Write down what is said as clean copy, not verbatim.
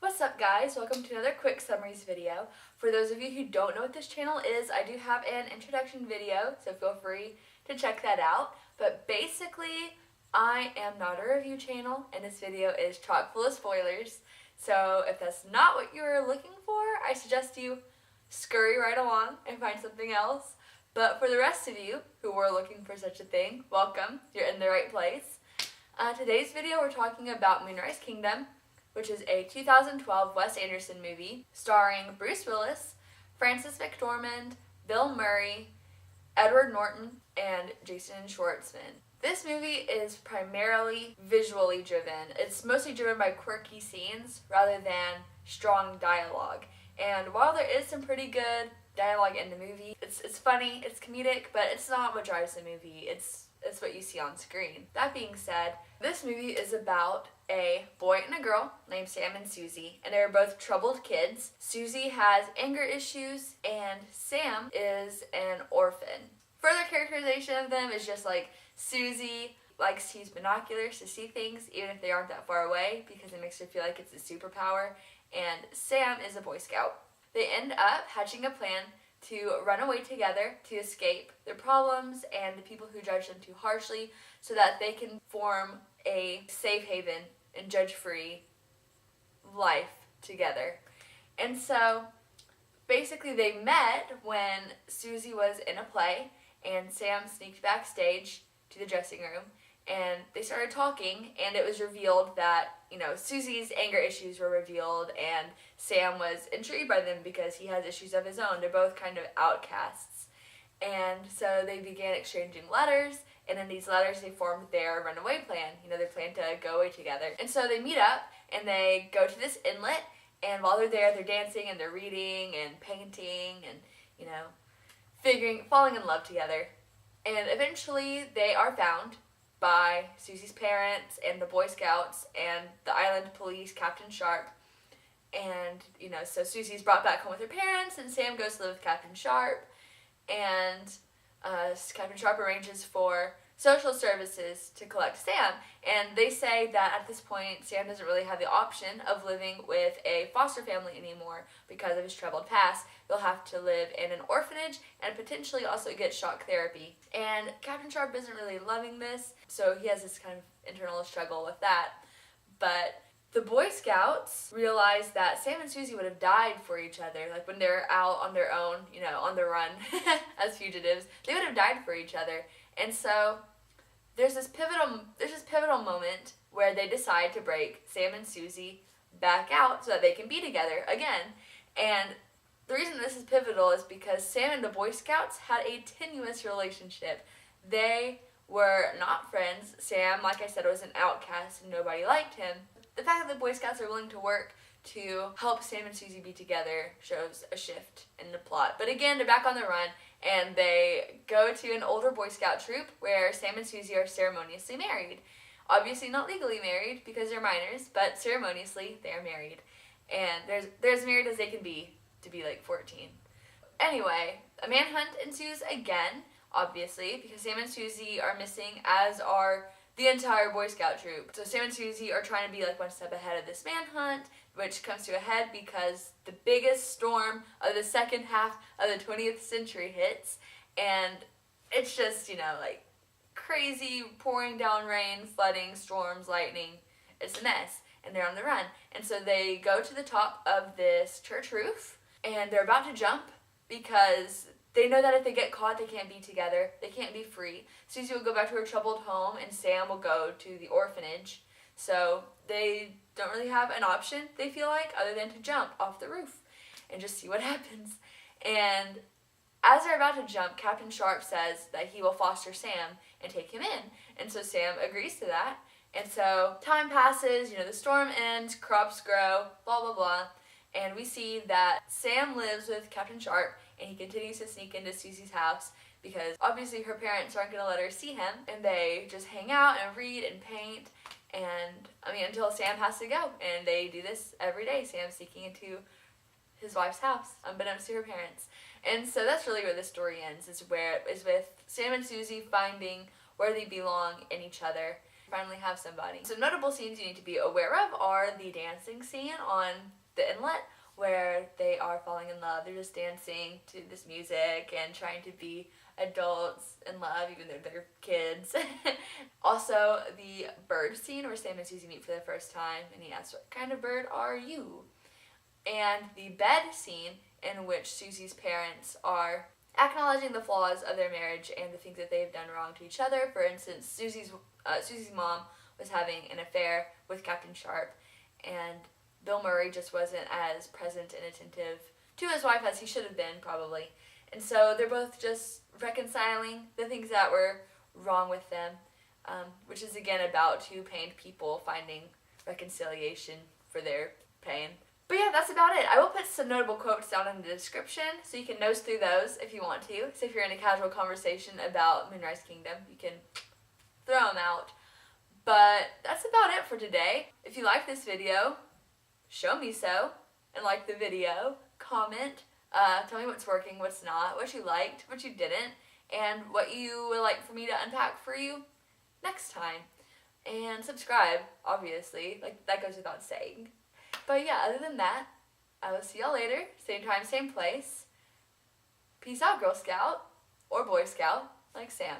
What's up guys? Welcome to another quick summaries video. For those of you who don't know what this channel is, I do have an introduction video, so feel free to check that out. But basically, I am not a review channel, and this video is chock full of spoilers. So if that's not what you're looking for, I suggest you scurry right along and find something else. But for the rest of you who were looking for such a thing, welcome. You're in the right place. Today's video we're talking about Moonrise Kingdom, which is a 2012 Wes Anderson movie starring Bruce Willis, Frances McDormand, Bill Murray, Edward Norton, and Jason Schwartzman. This movie is primarily visually driven. It's mostly driven by quirky scenes rather than strong dialogue. And while there is some pretty good dialogue in the movie, it's funny, it's comedic, but it's not what drives the movie. It's what you see on screen. That being said, this movie is about a boy and a girl named Sam and Suzy, and they're both troubled kids. Suzy has anger issues, and Sam is an orphan. Further characterization of them is just like Suzy likes to use binoculars to see things even if they aren't that far away because it makes her feel like it's a superpower, and Sam is a Boy Scout. They end up hatching a plan to run away together to escape their problems and the people who judge them too harshly so that they can form a safe haven and judge-free life together. And so basically they met when Suzy was in a play and Sam sneaked backstage to the dressing room and they started talking, and it was revealed that, Suzy's anger issues were revealed, and Sam was intrigued by them because he has issues of his own. They're both kind of outcasts. And so they began exchanging letters, and in these letters they formed their runaway plan. They planned to go away together. And so they meet up, and they go to this inlet, and while they're there, they're dancing, and they're reading, and painting, and, falling in love together. And eventually they are found by Suzy's parents and the Boy Scouts and the island police, Captain Sharp. And, so Suzy's brought back home with her parents, and Sam goes to live with Captain Sharp. And Captain Sharp arranges for social services to collect Sam. And they say that at this point, Sam doesn't really have the option of living with a foster family anymore because of his troubled past. He'll have to live in an orphanage and potentially also get shock therapy. And Captain Sharp isn't really loving this, so he has this kind of internal struggle with that. But the Boy Scouts realize that Sam and Suzy would have died for each other. Like when they're out on their own, on the run as fugitives, they would have died for each other. And so there's this pivotal moment where they decide to break Sam and Suzy back out so that they can be together again. And the reason this is pivotal is because Sam and the Boy Scouts had a tenuous relationship. They were not friends. Sam, like I said, was an outcast and nobody liked him. The fact that the Boy Scouts are willing to work to help Sam and Suzy be together shows a shift in the plot. But again, they're back on the run, and they go to an older Boy Scout troop where Sam and Suzy are ceremoniously married. Obviously not legally married because they're minors, but ceremoniously they are married. And they're as married as they can be to be like 14. Anyway, a manhunt ensues again, obviously, because Sam and Suzy are missing, as are the entire Boy Scout troop. So Sam and Suzy are trying to be like one step ahead of this manhunt, which comes to a head because the biggest storm of the second half of the 20th century hits, and it's just, like crazy pouring down rain, flooding, storms, lightning. It's a mess, and they're on the run. And so they go to the top of this church roof, and they're about to jump because they know that if they get caught, they can't be together. They can't be free. Suzy will go back to her troubled home, and Sam will go to the orphanage. So they don't really have an option, they feel like, other than to jump off the roof and just see what happens. And as they're about to jump, Captain Sharp says that he will foster Sam and take him in. And so Sam agrees to that. And so time passes, the storm ends, crops grow, blah, blah, blah. And we see that Sam lives with Captain Sharp, and he continues to sneak into Suzy's house because obviously her parents aren't going to let her see him, and they just hang out and read and paint, and until Sam has to go. And they do this every day. Sam's sneaking into his wife's house, unbeknownst to her parents. And so that's really where the story ends, is with Sam and Suzy finding where they belong in each other. finally have somebody. Some notable scenes you need to be aware of are the dancing scene on the inlet where they are falling in love. They're just dancing to this music and trying to be adults in love even though they're kids. Also, the bird scene where Sam and Suzy meet for the first time and he asks, what kind of bird are you? And the bed scene in which Suzy's parents are acknowledging the flaws of their marriage and the things that they've done wrong to each other. For instance, Suzy's mom was having an affair with Captain Sharp, and Bill Murray just wasn't as present and attentive to his wife as he should have been, probably. And so they're both just reconciling the things that were wrong with them, which is again about two pained people finding reconciliation for their pain. But yeah, that's about it. I will put some notable quotes down in the description so you can nose through those if you want to. So if you're in a casual conversation about Moonrise Kingdom, you can throw them out. But that's about it for today. If you like this video, show me so and like the video. Comment. Tell me what's working, what's not, what you liked, what you didn't, and what you would like for me to unpack for you next time. And subscribe, obviously. Like, that goes without saying. But yeah, other than that, I will see y'all later. Same time, same place. Peace out, Girl Scout. Or Boy Scout, like Sam.